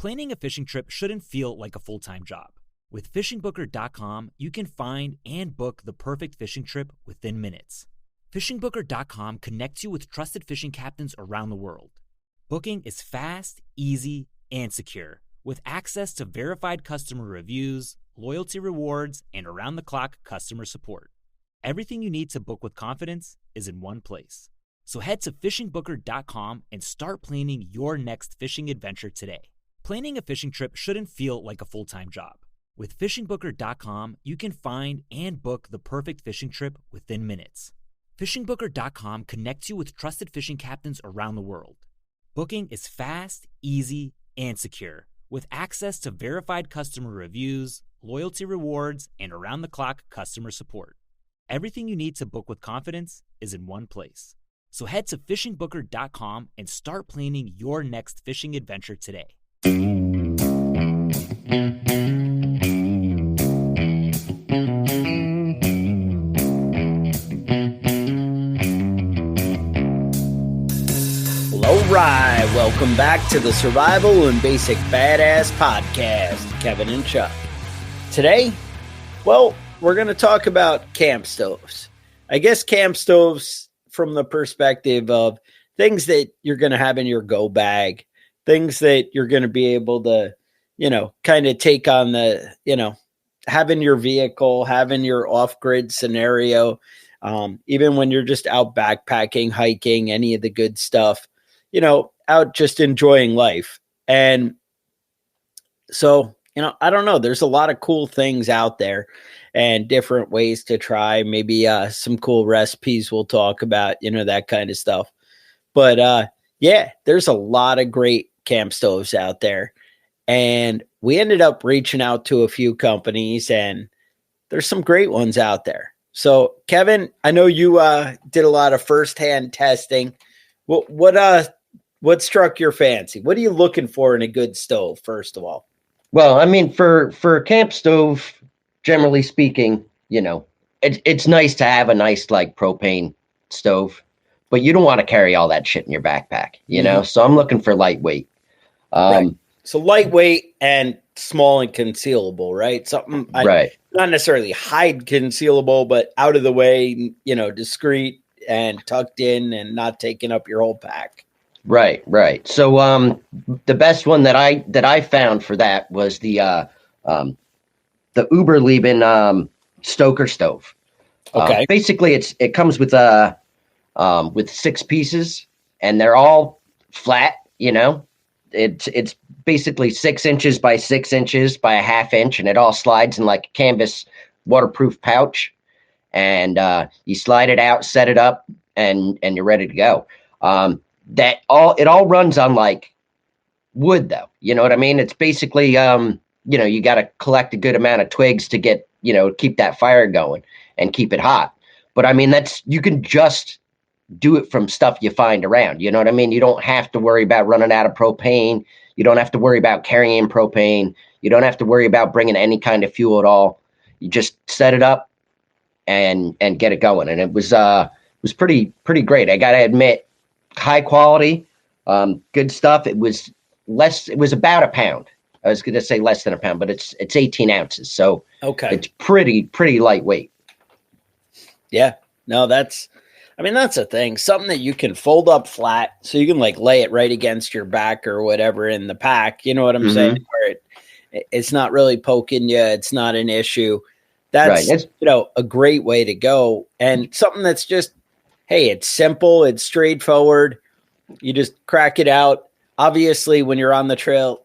Planning a fishing trip shouldn't feel like a full-time job. With fishingbooker.com, you can find and book the perfect fishing trip within minutes. Fishingbooker.com connects you with trusted fishing captains around the world. Booking is fast, easy, and secure, with access to verified customer reviews, loyalty rewards, and around-the-clock customer support. Everything you need to book with confidence is in one place. So head to fishingbooker.com and start planning your next fishing adventure today. Planning a fishing trip shouldn't feel like a full-time job. With fishingbooker.com, you can find and book the perfect fishing trip within minutes. Fishingbooker.com connects you with trusted fishing captains around the world. Booking is fast, easy, and secure, with access to verified customer reviews, loyalty rewards, and around-the-clock customer support. Everything you need to book with confidence is in one place. So head to fishingbooker.com and start planning your next fishing adventure today. All right, welcome back to the Survival and Basic Badass Podcast, Kevin and Chuck. Today, well, we're going to talk about camp stoves. I guess camp stoves from the perspective of things that you're going to have in your go bag, things that you're going to be able to, kind of take on the, having your vehicle, having your off-grid scenario, even when you're just out backpacking, hiking, any of the good stuff, out just enjoying life. And so, I don't know, there's a lot of cool things out there and different ways to try, maybe some cool recipes we'll talk about, that kind of stuff. But yeah, there's a lot of great camp stoves out there. And we ended up reaching out to a few companies, and there's some great ones out there. So, Kevin, I know you did a lot of firsthand testing. What struck your fancy? What are you looking for in a good stove, first of all? Well, I mean, for a camp stove, generally speaking, it's nice to have a nice like propane stove, but you don't want to carry all that shit in your backpack, Mm-hmm. So I'm looking for lightweight. Right. So lightweight and small and concealable, right? Something right. Not necessarily hide concealable, but out of the way, discreet and tucked in and not taking up your whole pack. Right. So the best one that I found for that was the Uberleben Stoker stove. Okay. Basically, it comes with 6 pieces, and they're all flat. It's basically 6 inches by 6 inches by a half inch, and it all slides in like a canvas waterproof pouch. And you slide it out, set it up, and you're ready to go. It all runs on like wood, though. You know what I mean? It's basically you got to collect a good amount of twigs to get keep that fire going and keep it hot. But I mean, you can just do it from stuff you find around. You know what I mean? You don't have to worry about running out of propane. You don't have to worry about carrying propane. You don't have to worry about bringing any kind of fuel at all. You just set it up and get it going. And it was pretty great. I got to admit, high quality, good stuff. It was about a pound. I was going to say less than a pound, but it's 18 ounces. So okay, it's pretty lightweight. Yeah, no, that's a thing. Something that you can fold up flat, so you can like lay it right against your back or whatever in the pack. You know what I'm saying? Where it's not really poking you. It's not an issue. That's right. A great way to go, and something that's just, hey, it's simple, it's straightforward. You just crack it out. Obviously, when you're on the trail,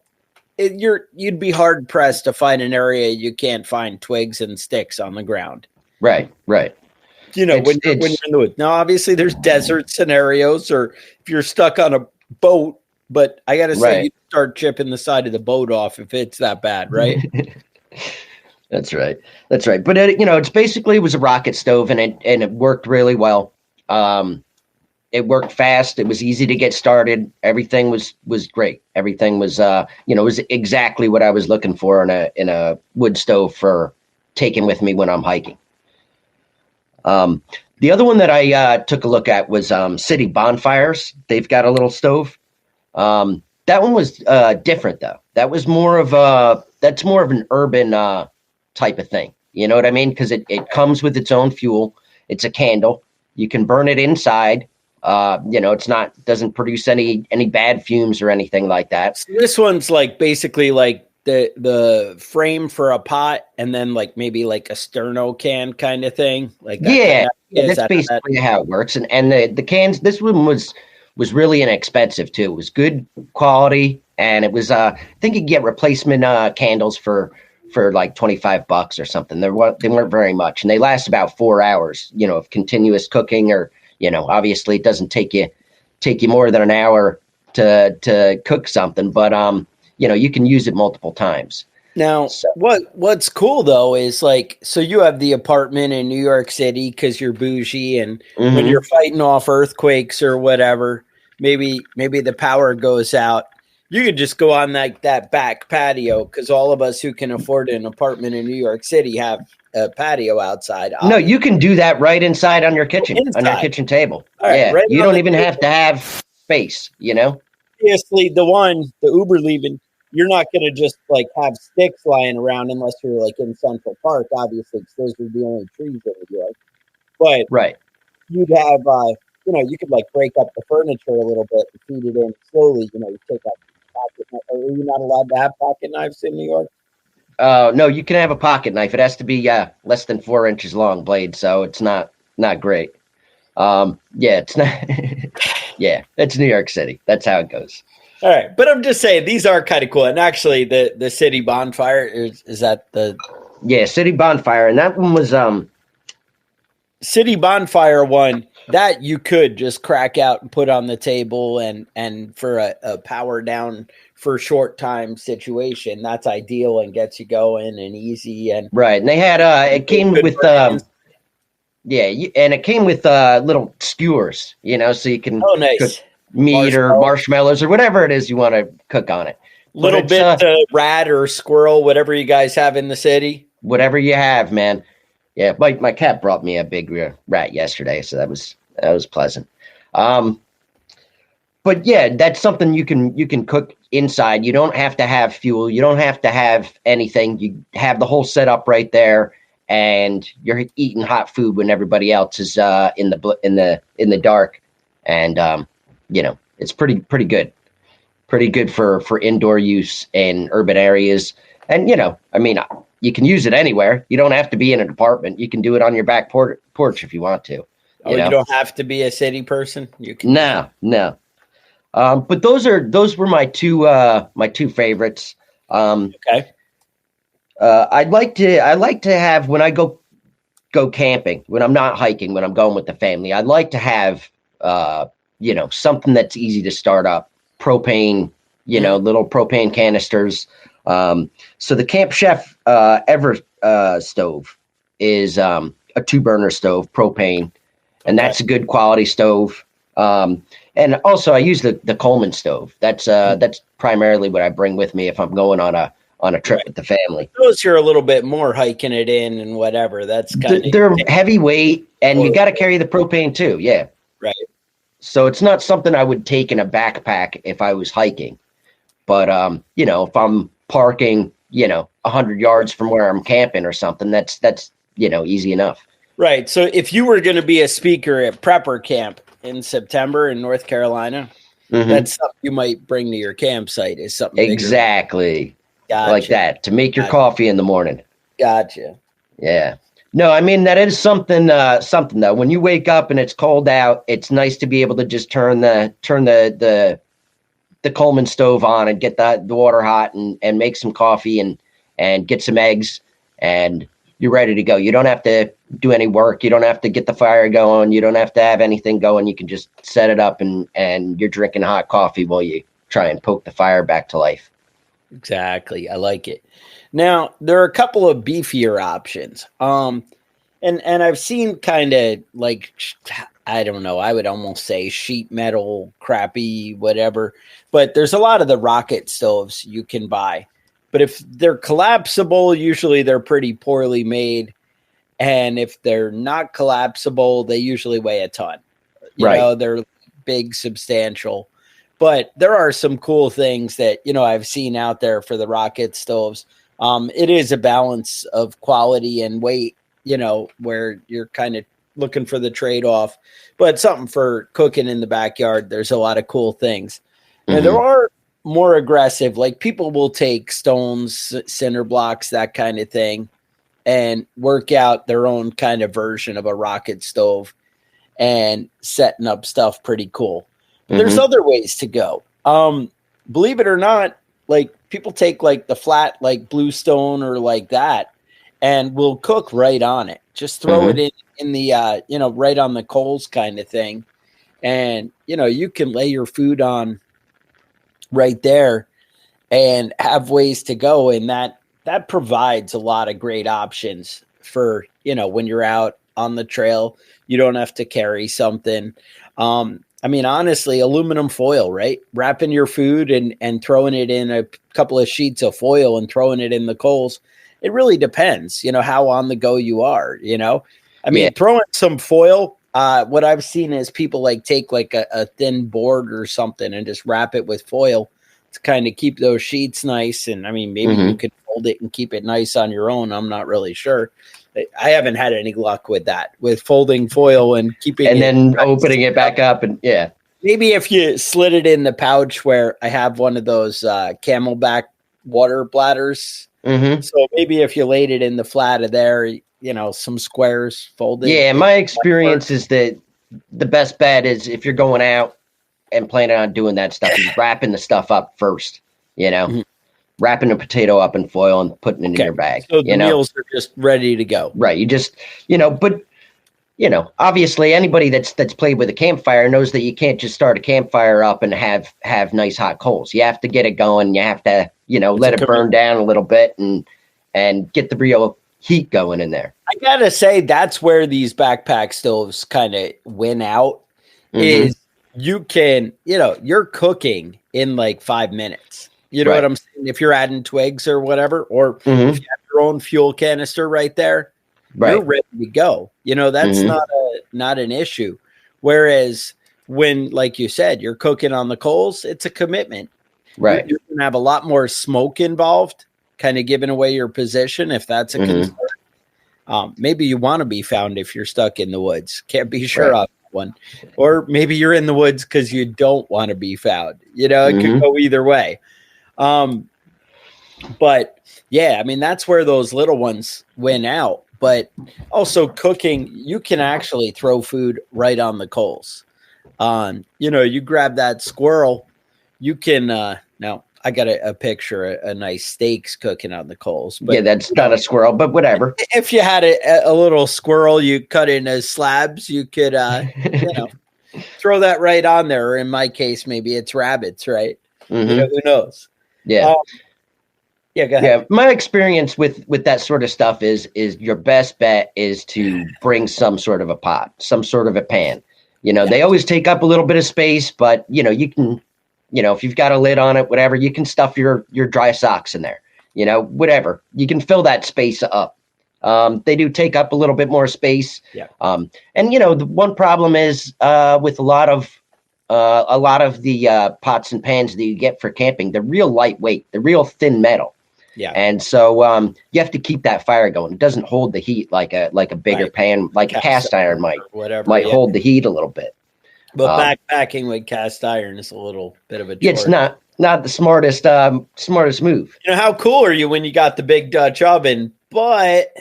you'd be hard pressed to find an area you can't find twigs and sticks on the ground. Right. When you're in the woods. Now, obviously, there's desert scenarios, or if you're stuck on a boat. But I got to say, you start chipping the side of the boat off if it's that bad, right? That's right. But it's basically, it was a rocket stove, and it worked really well. It worked fast. It was easy to get started. Everything was great. Everything was was exactly what I was looking for in a wood stove for taking with me when I'm hiking. The other one that I took a look at was City Bonfires. They've got a little stove. That one was different though. That was more of an urban type of thing. You know what I mean? Because it comes with its own fuel. It's a candle. You can burn it inside. It's doesn't produce any bad fumes or anything like that. So this one's like basically like the frame for a pot, and then like maybe like a sterno can kind of thing. Like that that's basically how it works. And the cans. This one was really inexpensive too. It was good quality, and it was I think you could get replacement candles for like $25 or something. They weren't very much, and they last about 4 hours. Of continuous cooking, or obviously it doesn't take you more than an hour to cook something, but you can use it multiple times. Now, what's cool though is like, so you have the apartment in New York City because you're bougie, and when you're fighting off earthquakes or whatever, maybe the power goes out. You could just go on like that back patio, because all of us who can afford an apartment in New York City have a patio outside. No, you can do that right inside on your kitchen, on your kitchen table. Right, right, you don't even have to have space. Obviously, the Uber leaving, you're not going to just like have sticks lying around unless you're like in Central Park, obviously, because those are the only trees in New York. But right, you'd have, you could like break up the furniture a little bit and feed it in slowly. You take out pocket knife. Are you not allowed to have pocket knives in New York? No, you can have a pocket knife. It has to be less than 4 inches long blade, so it's not great. It's not. Yeah, it's New York City. That's how it goes. All right, but I'm just saying these are kind of cool. And actually, the city bonfire is that the city bonfire, and that one was city bonfire one that you could just crack out and put on the table, and for a power down for short time situation, that's ideal and gets you going and easy. And right, and they had it came with and it came with little skewers, so you can cook meat or marshmallows or whatever it is you want to cook on it. Little bit rat or squirrel, whatever you guys have in the city. Whatever you have, man. Yeah, my cat brought me a big rat yesterday, so that was pleasant. But yeah, that's something you can cook inside. You don't have to have fuel. You don't have to have anything. You have the whole setup right there, and you're eating hot food when everybody else is in the dark. And it's pretty good. Pretty good for indoor use in urban areas. And you can use it anywhere. You don't have to be in an apartment. You can do it on your back porch if you want to. You don't have to be a city person. You can. No. But those were my two favorites. Okay. I like to have, when I go camping, when I'm not hiking, when I'm going with the family, I'd like to have something that's easy to start up. Propane, little propane canisters. So the Camp Chef Ever stove is a 2-burner stove, propane, and that's a good quality stove. And also I use the Coleman stove. That's primarily what I bring with me if I'm going on a trip with the family. Those are a little bit more hiking it in and whatever. That's they're heavyweight, and you got to carry the propane too. Yeah. Right. So it's not something I would take in a backpack if I was hiking. But if I'm parking, 100 yards from where I'm camping or something, that's easy enough. Right. So if you were going to be a speaker at Prepper Camp in September in North Carolina, that's something you might bring to your campsite, is something exactly Gotcha. Like that to make your coffee in the morning. Gotcha. Yeah. No, I mean, that is something though. When you wake up and it's cold out, it's nice to be able to just turn the Coleman stove on and get the water hot and make some coffee and get some eggs, and you're ready to go. You don't have to do any work. You don't have to get the fire going. You don't have to have anything going. You can just set it up and you're drinking hot coffee while you try and poke the fire back to life. Exactly. I like it. Now, there are a couple of beefier options. And I've seen kind of like, I don't know, I would almost say sheet metal, crappy, whatever. But there's a lot of the rocket stoves you can buy. But if they're collapsible, usually they're pretty poorly made. And if they're not collapsible, they usually weigh a ton. You know, they're big, substantial. But there are some cool things that, I've seen out there for the rocket stoves. It is a balance of quality and weight, where you're kind of looking for the trade-off, but something for cooking in the backyard. There's a lot of cool things. And there are more aggressive, like people will take stones, cinder blocks, that kind of thing, and work out their own kind of version of a rocket stove and setting up stuff pretty cool. There's other ways to go. Believe it or not, like people take like the flat, like bluestone or like that, and will cook right on it. Just throw it in the, right on the coals kind of thing. And, you can lay your food on right there and have ways to go. And that provides a lot of great options for, when you're out on the trail, you don't have to carry something. Honestly, aluminum foil, right? Wrapping your food and throwing it in a couple of sheets of foil and throwing it in the coals. It really depends, how on the go you are, throwing some foil. What I've seen is people like take like a thin board or something and just wrap it with foil to kind of keep those sheets nice. And maybe you could fold it and keep it nice on your own. I'm not really sure. I haven't had any luck with that, with folding foil and keeping and it then nice opening it back up. And maybe if you slid it in the pouch, where I have one of those Camelback water bladders. So maybe if you laid it in the flat of there, some squares folded. Yeah, my experience is that the best bet is if you're going out and planning on doing that stuff, is wrapping the stuff up first, wrapping a potato up in foil and putting it in your bag. So the meals are just ready to go. Right. You just, but obviously anybody that's played with a campfire knows that you can't just start a campfire up and have nice hot coals. You have to get it going. You have to, let it burn down a little bit and get the real heat going in there. I gotta say, that's where these backpack stoves kind of win out. Is you can, you're cooking in like 5 minutes. You know what I'm saying? If you're adding twigs or whatever, or if you have your own fuel canister right there, you're ready to go. That's not an issue. Whereas when, like you said, you're cooking on the coals, it's a commitment. Right. You're going to have a lot more smoke involved, kind of giving away your position if that's a concern. Maybe you want to be found if you're stuck in the woods. Can't be sure on that one. Or maybe you're in the woods because you don't want to be found. It could go either way. But yeah, that's where those little ones win out. But also cooking, you can actually throw food right on the coals. You grab that squirrel, you can, now I got a picture, a nice steaks cooking on the coals. But, yeah, that's not a squirrel, but whatever. If you had a little squirrel you cut into slabs, you could, throw that right on there. Or in my case, maybe it's rabbits, right? Who knows? Yeah. Yeah, go ahead. Yeah, my experience with that sort of stuff is your best bet is to bring some sort of a pot, some sort of a pan. They always take up a little bit of space, but you can, if you've got a lid on it, whatever, you can stuff your dry socks in there. Whatever, you can fill that space up. They do take up a little bit more space. Yeah. And the one problem is with a lot of the pots and pans that you get for camping, they're real lightweight, they're real thin metal. Yeah. And so you have to keep that fire going. It doesn't hold the heat like a bigger pan, like a cast iron might hold the heat a little bit. But backpacking with cast iron is a little bit of a chore. Yeah, it's not the smartest move. How cool are you when you got the big Dutch oven? But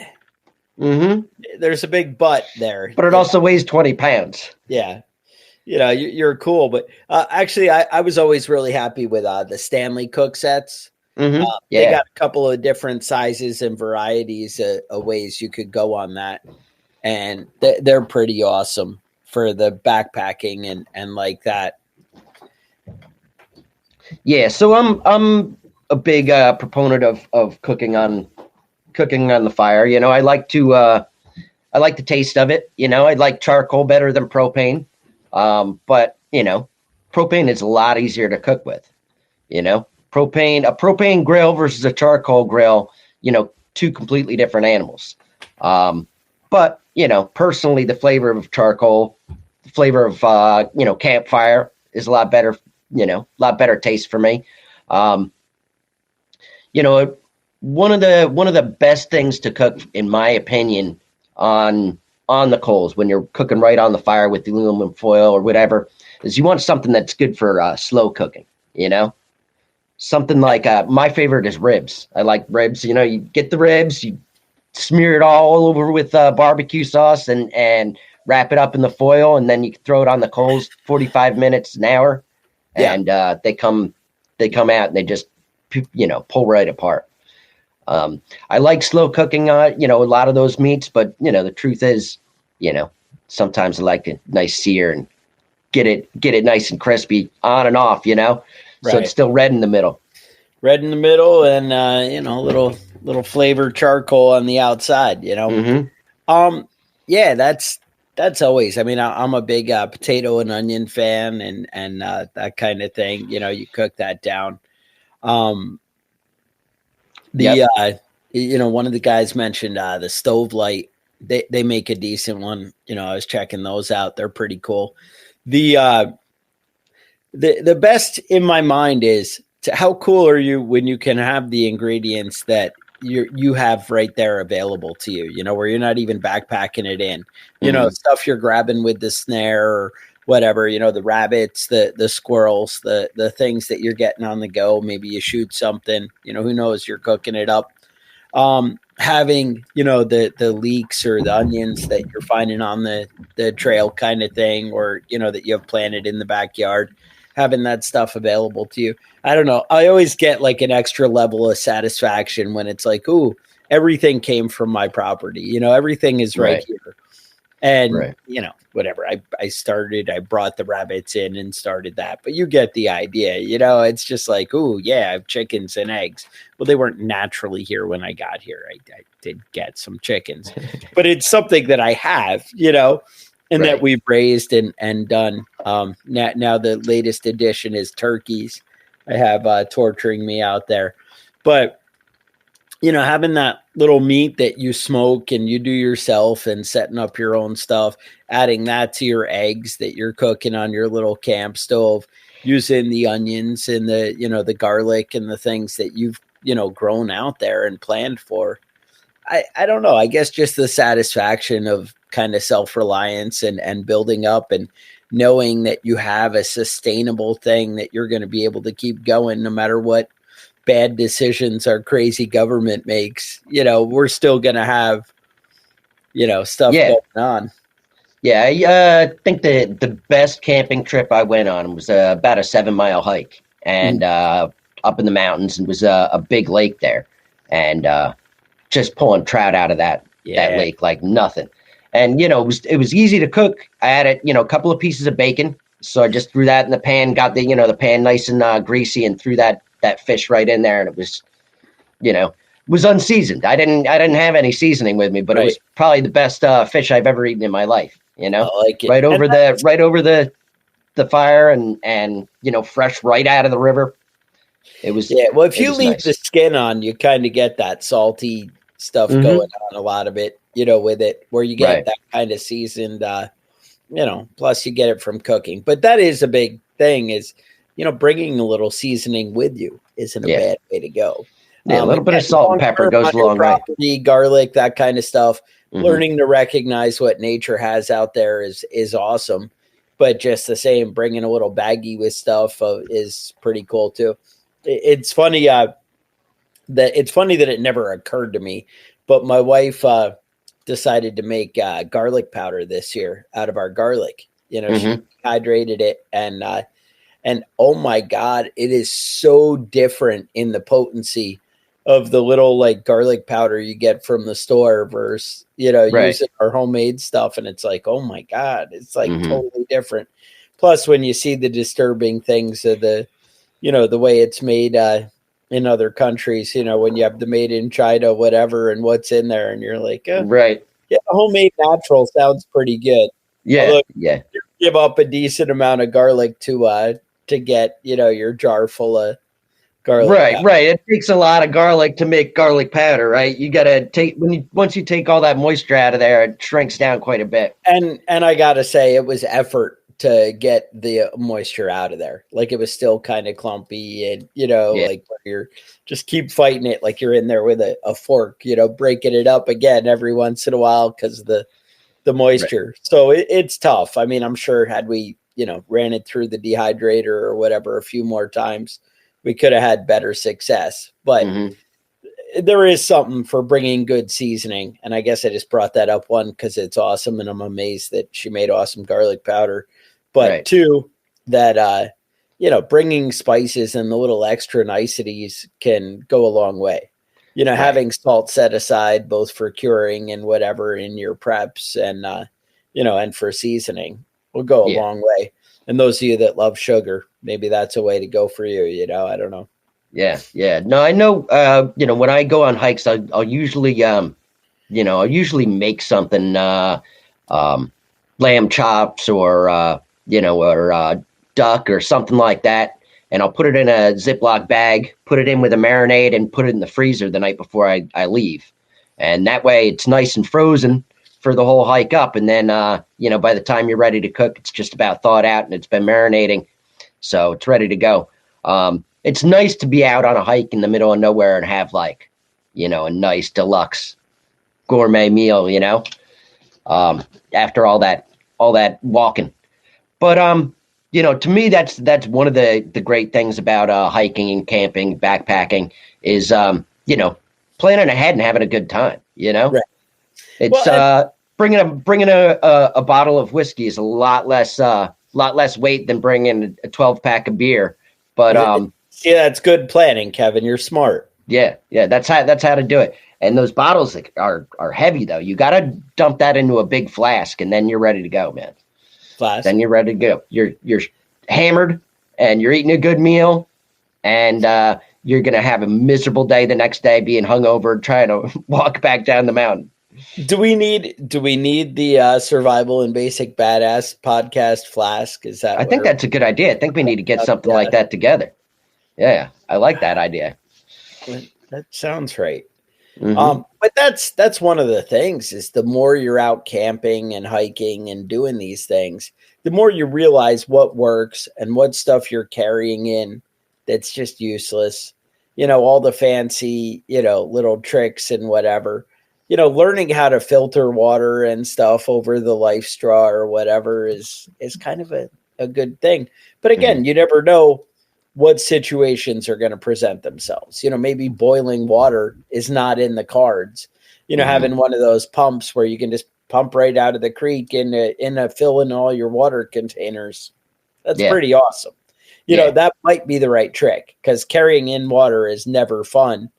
there's a big but there. But it also weighs 20 pounds. Yeah. You're cool. But actually, I was always really happy with the Stanley cook sets. They got a couple of different sizes and varieties of ways you could go on that. And they're pretty awesome for the backpacking and like that. Yeah, so I'm a big proponent of cooking on the fire. I like the taste of it. I like charcoal better than propane. But propane is a lot easier to cook with. A propane grill versus a charcoal grill, two completely different animals. But personally, the flavor of charcoal, the flavor of campfire is a lot better a lot better taste for me. You know, one of the best things to cook, in my opinion, on the coals when you're cooking right on the fire with the aluminum foil or whatever, is you want something that's good for slow cooking. Something like my favorite is ribs. I like ribs. You get the ribs, you smear it all over with barbecue sauce and wrap it up in the foil, and then you can throw it on the coals 45 minutes, an hour, and they come out and they just pull right apart. I like slow cooking a lot of those meats, but the truth is, sometimes I like a nice sear and get it nice and crispy on and off, so it's still red in the middle. Red in the middle, and a little flavored charcoal on the outside. Mm-hmm. Yeah, that's always. I mean, I'm a big potato and onion fan, and that kind of thing. You cook that down. One of the guys mentioned the stove light. They make a decent one. I was checking those out. They're pretty cool. The best in my mind is how cool are you when you can have the ingredients that you have right there available to you, where you're not even backpacking it in, stuff you're grabbing with the snare or whatever, the rabbits, the squirrels, the things that you're getting on the go. Maybe you shoot something, who knows, you're cooking it up. Having, the leeks or the onions that you're finding on the trail kind of thing, or, that you have planted in the backyard, having that stuff available to you. I don't know. I always get like an extra level of satisfaction when it's like, ooh, everything came from my property. Everything is right here. And, whatever. I brought the rabbits in and started that. But you get the idea. It's just like, ooh, yeah, I have chickens and eggs. Well, they weren't naturally here when I got here. I did get some chickens. But it's something that I have, and that we've raised and done. Now the latest addition is turkeys. I have torturing me out there. But, having that little meat that you smoke and you do yourself and setting up your own stuff, adding that to your eggs that you're cooking on your little camp stove, using the onions and the garlic and the things that you've, grown out there and planned for. I don't know. I guess just the satisfaction of kind of self-reliance and building up and knowing that you have a sustainable thing that you're going to be able to keep going no matter what bad decisions our crazy government makes. We're still going to have, stuff going on. Yeah. I think the best camping trip I went on was about a 7-mile hike and up in the mountains, and was a big lake there, and just pulling trout out of that lake like nothing. And, it was easy to cook. I added, a couple of pieces of bacon. So I just threw that in the pan, got the pan nice and greasy, and threw that fish right in there. And it was, was unseasoned. I didn't have any seasoning with me, but it was probably the best fish I've ever eaten in my life, I like it. Right over the fire and, fresh right out of the river. It was, well, if you leave the skin on, you kind of get that salty stuff going on, a lot of it, with it, where you get that kind of seasoned, plus you get it from cooking. But that is a big thing, is, bringing a little seasoning with you isn't a bad way to go. Yeah, a little bit of salt and pepper goes a long way. Garlic, that kind of stuff. Learning to recognize what nature has out there is awesome. But just the same, bringing a little baggie with stuff is pretty cool too. It's funny that it never occurred to me, but my wife decided to make garlic powder this year out of our garlic. She hydrated it, and oh my God, it is so different in the potency of the little like garlic powder you get from the store versus using our homemade stuff. And it's like, oh my God, it's like totally different. Plus, when you see the disturbing things of the way it's made in other countries, when you have the made in China, whatever, and what's in there, and you're like, homemade natural sounds pretty good. You give up a decent amount of garlic to get your jar full of garlic powder. It takes a lot of garlic to make garlic powder, right? You got to take once you take all that moisture out of there, it shrinks down quite a bit. And I gotta say, it was effort to get the moisture out of there. Like it was still kind of clumpy and, like you're just keep fighting it. Like you're in there with a fork, breaking it up again every once in a while because of the moisture. Right. So it's tough. I mean, I'm sure had we, ran it through the dehydrator or whatever a few more times, we could have had better success. But there is something for bringing good seasoning. And I guess I just brought that up, one, because it's awesome. And I'm amazed that she made awesome garlic powder. But two, that, bringing spices and the little extra niceties can go a long way. Having salt set aside both for curing and whatever in your preps and, and for seasoning will go a long way. And those of you that love sugar, maybe that's a way to go for you. I don't know. Yeah. No, I know, when I go on hikes, I'll usually, I'll usually make something, lamb chops or duck or something like that. And I'll put it in a Ziploc bag, put it in with a marinade, and put it in the freezer the night before I leave. And that way it's nice and frozen for the whole hike up. And then, by the time you're ready to cook, it's just about thawed out and it's been marinating. So it's ready to go. It's nice to be out on a hike in the middle of nowhere and have a nice deluxe gourmet meal, after all that walking. But, to me, that's one of the great things about hiking and camping, backpacking is, planning ahead and having a good time, Right. It's bringing a bottle of whiskey is a lot less weight than bringing a 12-pack of beer. But that's good planning, Kevin. You're smart. Yeah, that's how to do it. And those bottles are heavy though. You got to dump that into a big flask, and then you're ready to go, man. Then you're ready to go. You're hammered, and you're eating a good meal, and you're gonna have a miserable day the next day, being hungover, trying to walk back down the mountain. Do we need the Survival and Basic Badass podcast flask? Is that? I think that's a good idea. I think we need to get something like that together. Yeah, I like that idea. That sounds right. But that's one of the things is the more you're out camping and hiking and doing these things, the more you realize what works and what stuff you're carrying in that's just useless. All the fancy, little tricks and whatever. Learning how to filter water and stuff over the life straw or whatever is kind of a good thing. But again, you never know what situations are going to present themselves. Maybe boiling water is not in the cards. Having one of those pumps where you can just pump right out of the creek in fill in all your water containers. That's pretty awesome. That might be the right trick because carrying in water is never fun.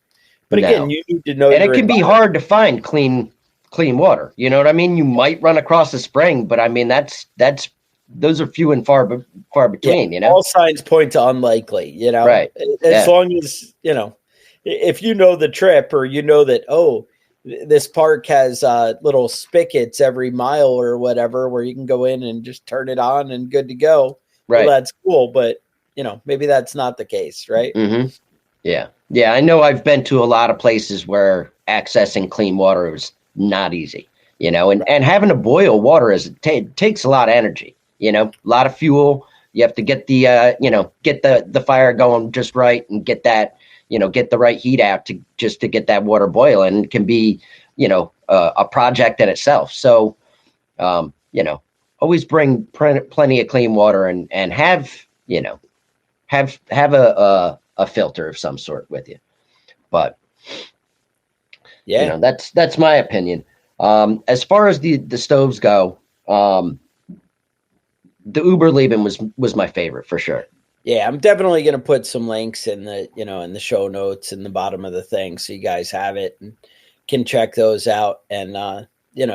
But again, you need to know. And it can be hard to find clean water. You know what I mean? You might run across a spring, but I mean, those are few and far between, All signs point to unlikely, Right. As long as, if you know the trip or that, this park has little spigots every mile or whatever where you can go in and just turn it on and good to go. Right. Well, that's cool. But, maybe that's not the case. Right. Mm-hmm. Yeah. Yeah. I know I've been to a lot of places where accessing clean water was not easy, and having to boil water takes a lot of energy. A lot of fuel. You have to get the, get the fire going just right and get that, get the right heat out to get that water boiling. It can be, a project in itself. So, always bring plenty of clean water and have a filter of some sort with you. But, that's my opinion. As far as the stoves go, the Uberleben was my favorite for sure. Yeah, I'm definitely going to put some links in the, in the show notes in the bottom of the thing so you guys have it and can check those out and,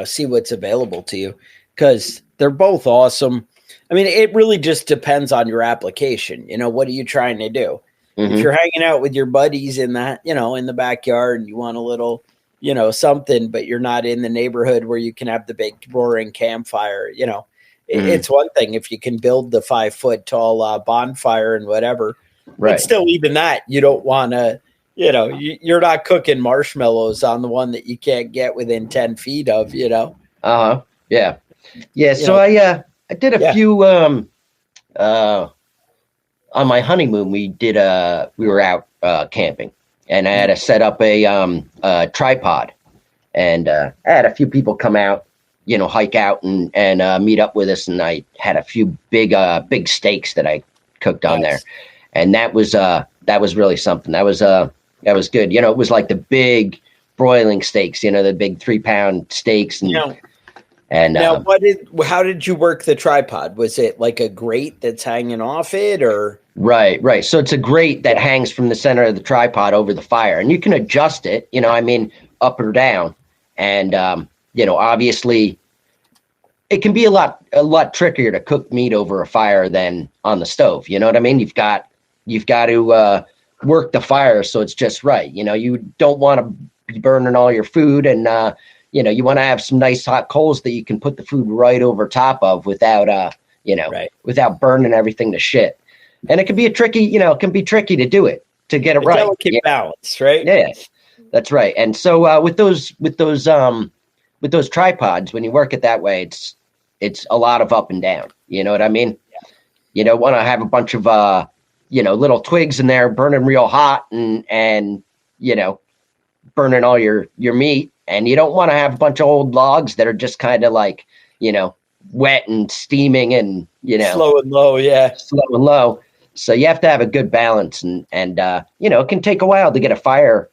see what's available to you because they're both awesome. I mean, it really just depends on your application. What are you trying to do? If you're hanging out with your buddies in that, in the backyard and you want a little, something, but you're not in the neighborhood where you can have the big roaring campfire, it's one thing if you can build the 5-foot tall bonfire and whatever, right? But still, even that, you don't want to, you're not cooking marshmallows on the one that you can't get within 10 feet of, Yeah. So I I did a few on my honeymoon. We were out camping, and I had to set up a tripod, and I had a few people come out, hike out and meet up with us, and I had a few big steaks that I cooked on there, and that was really something. That was good. It was like the big broiling steaks, the big 3-pound steaks, and now, how did you work the tripod? Was it like a grate that's hanging off it, or? Right. So it's a grate that hangs from the center of the tripod over the fire, and you can adjust it, up or down. And, obviously it can be a lot trickier to cook meat over a fire than on the stove. You know what I mean? You've got to work the fire so it's just right. You don't want to be burning all your food, and, you want to have some nice hot coals that you can put the food right over top of without, without burning everything to shit. And it can be tricky to do it, to get it right. Delicate balance, right? Yeah, that's right. And so with those tripods, when you work it that way, it's a lot of up and down. You know what I mean? Yeah. You don't want to have a bunch of little twigs in there burning real hot and burning all your meat. And you don't want to have a bunch of old logs that are just kind of like, wet and steaming and, slow and low. Yeah. Slow and low. So you have to have a good balance, and it can take a while to get a fire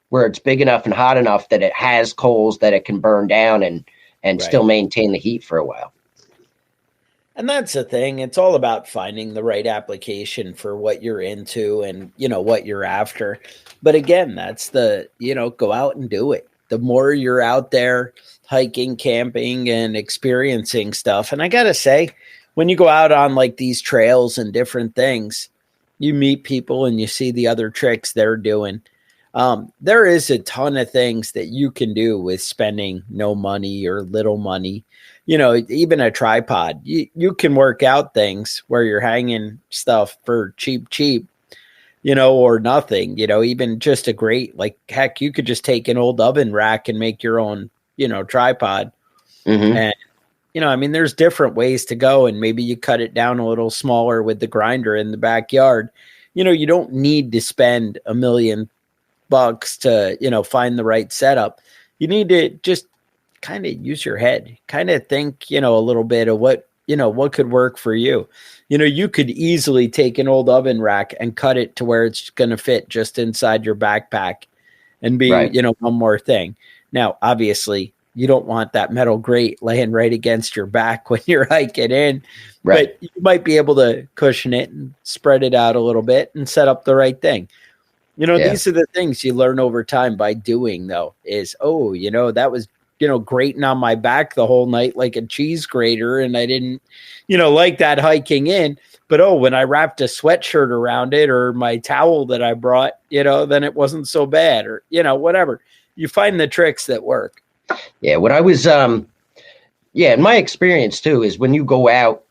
where it's big enough and hot enough that it has coals that it can burn down and still maintain the heat for a while. And that's the thing. It's all about finding the right application for what you're into and, what you're after. But again, that's go out and do it. The more you're out there hiking, camping, and experiencing stuff. And I got to say, when you go out on like these trails and different things, you meet people and you see the other tricks they're doing. There is a ton of things that you can do with spending no money or little money. Even a tripod, you can work out things where you're hanging stuff for cheap, or nothing, even just a grate. Like, heck, you could just take an old oven rack and make your own, tripod. Mm-hmm. And, there's different ways to go, and maybe you cut it down a little smaller with the grinder in the backyard. You don't need to spend $1 million to, find the right setup. You need to just kind of use your head, kind of think, a little bit of what could work for you. You could easily take an old oven rack and cut it to where it's going to fit just inside your backpack and be, one more thing. Now, obviously, you don't want that metal grate laying right against your back when you're hiking in, but you might be able to cushion it and spread it out a little bit and set up the right thing. These are the things you learn over time by doing, though, is, that was, grating on my back the whole night like a cheese grater. And I didn't, like that hiking in. But, when I wrapped a sweatshirt around it or my towel that I brought, then it wasn't so bad, or, whatever. You find the tricks that work. Yeah. What I was, in my experience, too, is when you go out,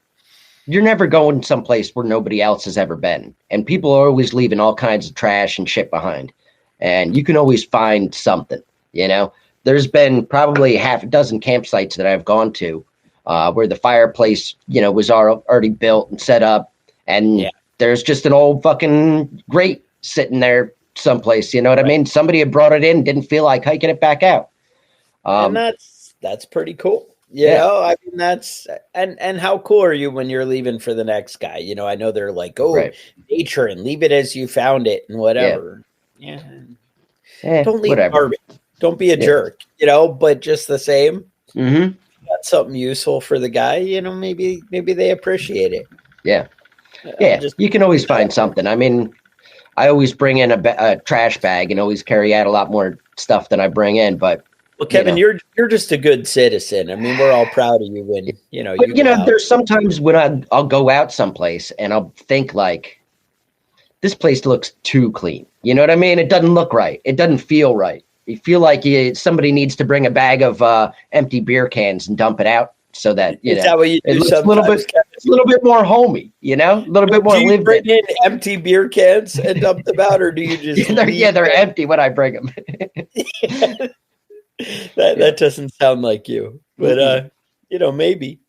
you're never going someplace where nobody else has ever been. And people are always leaving all kinds of trash and shit behind. And you can always find something, There's been probably half a dozen campsites that I've gone to where the fireplace, was already built and set up. And there's just an old fucking grate sitting there someplace, you know what I mean? Somebody had brought it in, didn't feel like hiking it back out. And that's pretty cool. That's, and how cool are you when you're leaving for the next guy? I know they're like, nature and leave it as you found it and whatever. Yeah. Don't leave garbage. Don't be a jerk, but just the same, got something useful for the guy, maybe they appreciate it. Yeah. You can always find something. I always bring in a trash bag and always carry out a lot more stuff than I bring in, but well, Kevin, you're just a good citizen. We're all proud of you when, But, there's sometimes when I'll go out someplace and I'll think like, this place looks too clean. You know what I mean? It doesn't look right. It doesn't feel right. You feel like somebody needs to bring a bag of empty beer cans and dump it out so that, Is that what you do? It's a little bit more homey, a little bit more lived bring in empty beer cans and dump them out, or do you just they're empty when I bring them. That doesn't sound like you, but maybe.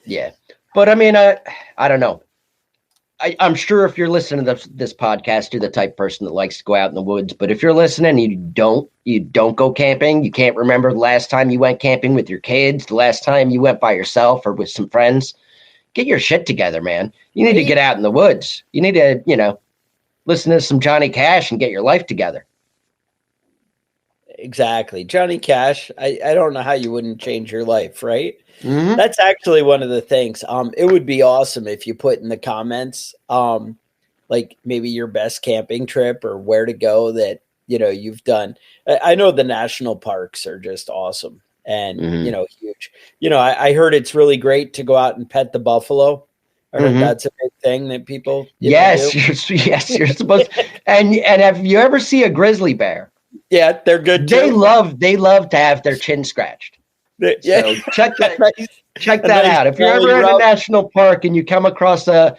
Yeah. But I mean, I don't know. I'm sure if you're listening to this podcast, you're the type of person that likes to go out in the woods. But if you're listening and you don't go camping, you can't remember the last time you went camping with your kids, the last time you went by yourself or with some friends, get your shit together, man. You need to get out in the woods. You need to, listen to some Johnny Cash and get your life together. Exactly. Johnny Cash, I don't know how you wouldn't change your life, right? Mm-hmm. That's actually one of the things. It would be awesome if you put in the comments, like maybe your best camping trip or where to go that, you've done. I know the national parks are just awesome and, huge. I heard it's really great to go out and pet the buffalo. I heard that's a big thing that people, do. Yes, you're supposed to. And have you ever see a grizzly bear? Yeah, they're good too. They love to have their chin scratched. Yeah. So check that out. If you're ever in a national park and you come across an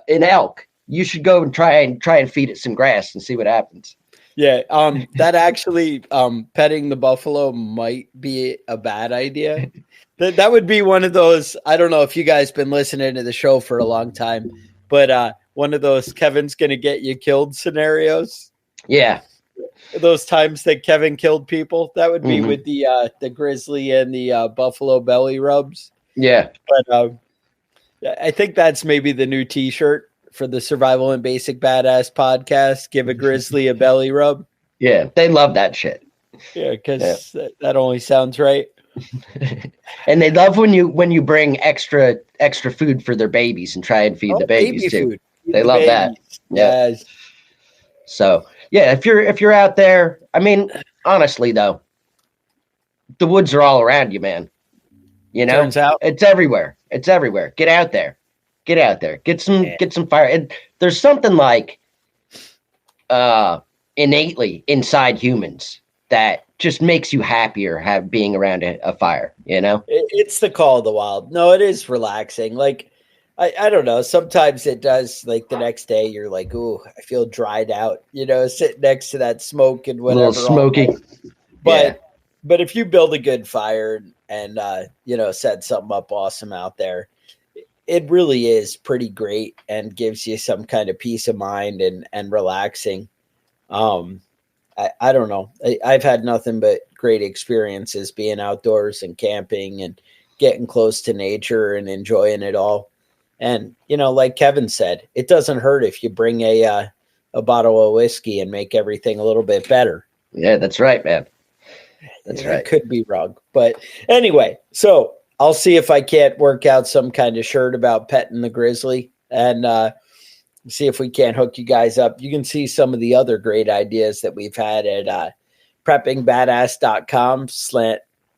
elk, you should go and try and feed it some grass and see what happens. Yeah, that actually petting the buffalo might be a bad idea. That would be one of those. I don't know if you guys been listening to the show for a long time, but one of those Kevin's gonna get you killed scenarios. Yeah. Those times that Kevin killed people, that would be with the grizzly and the buffalo belly rubs. Yeah, but I think that's maybe the new T-shirt for the Survival and Basic Badass podcast. Give a grizzly a belly rub. Yeah, they love that shit. Yeah, because that only sounds right. And they love when you bring extra food for their babies and try and feed the babies too. Food. They love that. Yeah. Yes. So yeah, if you're out there, I mean, honestly though, the woods are all around you, man. Turns out it's everywhere. It's everywhere. Get out there. Get some fire. And there's something like innately inside humans that just makes you happier being around a fire. It's the call of the wild. No, it is relaxing. Like. I don't know. Sometimes it does. Like the next day, you're like, "Ooh, I feel dried out." Sitting next to that smoke and whatever. A little smoky. But if you build a good fire and set something up awesome out there, it really is pretty great and gives you some kind of peace of mind and relaxing. I don't know. I've had nothing but great experiences being outdoors and camping and getting close to nature and enjoying it all. And, like Kevin said, it doesn't hurt if you bring a bottle of whiskey and make everything a little bit better. Yeah, that's right, man. That's right. I could be wrong. But anyway, so I'll see if I can't work out some kind of shirt about petting the grizzly and see if we can't hook you guys up. You can see some of the other great ideas that we've had at preppingbadass.com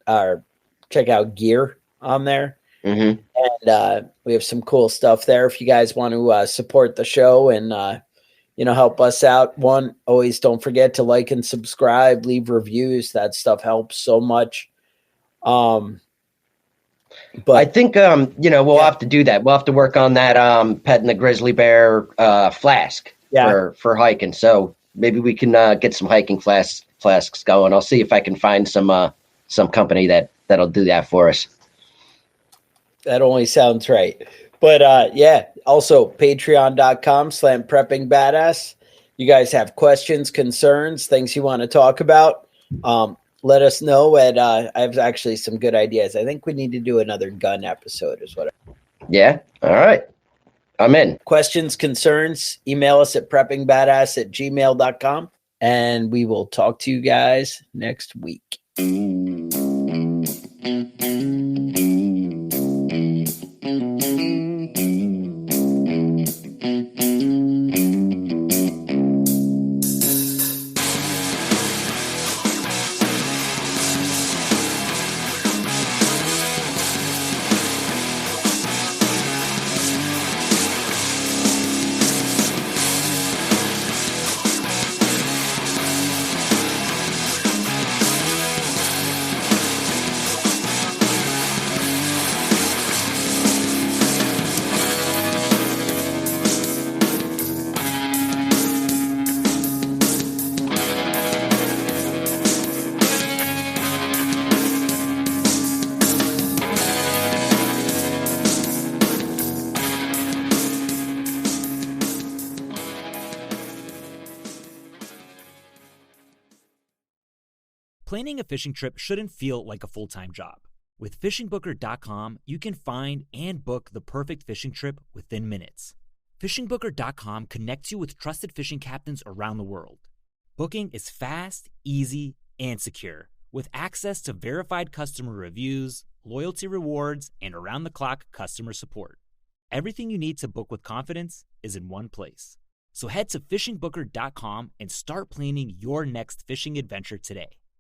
or check out gear on there. Mm-hmm. And we have some cool stuff there. If you guys want to support the show and, help us out, always don't forget to like and subscribe, leave reviews. That stuff helps so much. But I think, we'll have to do that. We'll have to work on that petting the grizzly bear flask for hiking. So maybe we can get some hiking flasks going. I'll see if I can find some company that'll do that for us. That only sounds right. But also patreon.com/preppingbadass. You guys have questions, concerns, things you want to talk about. Let us know. And I have actually some good ideas. I think we need to do another gun episode is what. Yeah. All right. I'm in. Questions, concerns, email us at preppingbadass@gmail.com. And we will talk to you guys next week. Planning a fishing trip shouldn't feel like a full-time job. With fishingbooker.com, you can find and book the perfect fishing trip within minutes. Fishingbooker.com connects you with trusted fishing captains around the world. Booking is fast, easy, and secure, with access to verified customer reviews, loyalty rewards, and around-the-clock customer support. Everything you need to book with confidence is in one place. So head to fishingbooker.com and start planning your next fishing adventure today.